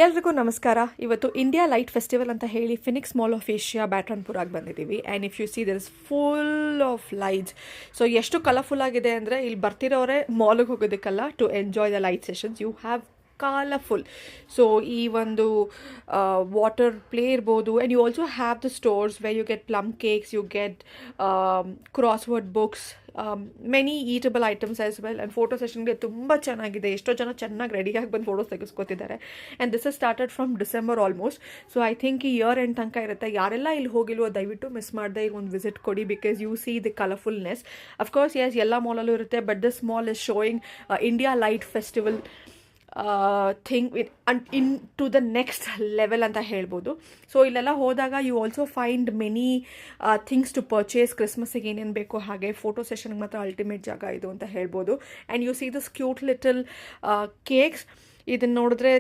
ಎಲ್ರಿಗೂ ನಮಸ್ಕಾರ. ಇವತ್ತು ಇಂಡಿಯಾ ಲೈಟ್ ಫೆಸ್ಟಿವಲ್ ಅಂತ ಹೇಳಿ ಫಿನಿಕ್ಸ್ ಮಾಲ್ ಆಫ್ ಏಷ್ಯಾ ಬ್ಯಾಟ್ರನ್ಪುರಾಗಿ ಬಂದಿದ್ದೀವಿ. And if you see there is full of lights. So ಎಷ್ಟು ಕಲರ್ಫುಲ್ ಆಗಿದೆ ಅಂದರೆ ಇಲ್ಲಿ ಬರ್ತಿರೋರೆ ಮಾಲ್ಗೆ ಹೋಗೋದಕ್ಕಲ್ಲ, to enjoy the light sessions you have colourful. So ಈ ಒಂದು ವಾಟರ್ ಪ್ಲೇ ಇರ್ಬೋದು. And you also have the stores where you get plum cakes, you get Crossword books, many eatable items as well. And photo ಸೆಷನ್ಗೆ ತುಂಬ ಚೆನ್ನಾಗಿದೆ. ಎಷ್ಟೋ ಜನ ಚೆನ್ನಾಗಿ ರೆಡಿಯಾಗಿ ಬಂದು ಫೋಟೋಸ್ ತೆಗೆಸ್ಕೊತಿದ್ದಾರೆ. And this is started from December almost. So I think ಈ ಇಯರ್ ಎಂಡ್ ತನಕ ಇರುತ್ತೆ. ಯಾರೆಲ್ಲ ಇಲ್ಲಿ ಹೋಗಿಲ್ವೋ ದಯವಿಟ್ಟು ಮಿಸ್ ಮಾಡದೆ ಇಲ್ಲಿ ಒಂದು ವಿಸಿಟ್ ಕೊಡಿ, ಬಿಕಾಸ್ ಯು ಸಿ ದಿ ಕಲರ್ಫುಲ್ನೆಸ್. ಅಫ್ಕೋರ್ಸ್ ಎಸ್, ಎಲ್ಲ ಮಾಲಲ್ಲೂ ಇರುತ್ತೆ, but this mall is showing India light festival thing in to the next level ಅಂತ ಹೇಳ್ಬೋದು. ಸೊ ಇಲ್ಲೆಲ್ಲ ಹೋದಾಗ you also find many things to purchase. ಕ್ರಿಸ್ಮಸ್ಸಿಗೆ ಏನೇನು ಬೇಕೋ ಹಾಗೆ. ಫೋಟೋ ಸೆಷನ್ಗೆ ಮಾತ್ರ ಅಲ್ಟಿಮೇಟ್ ಜಾಗ ಇದು ಅಂತ ಹೇಳ್ಬೋದು. And U see this cute little cakes. ಇದನ್ನು ನೋಡಿದ್ರೆ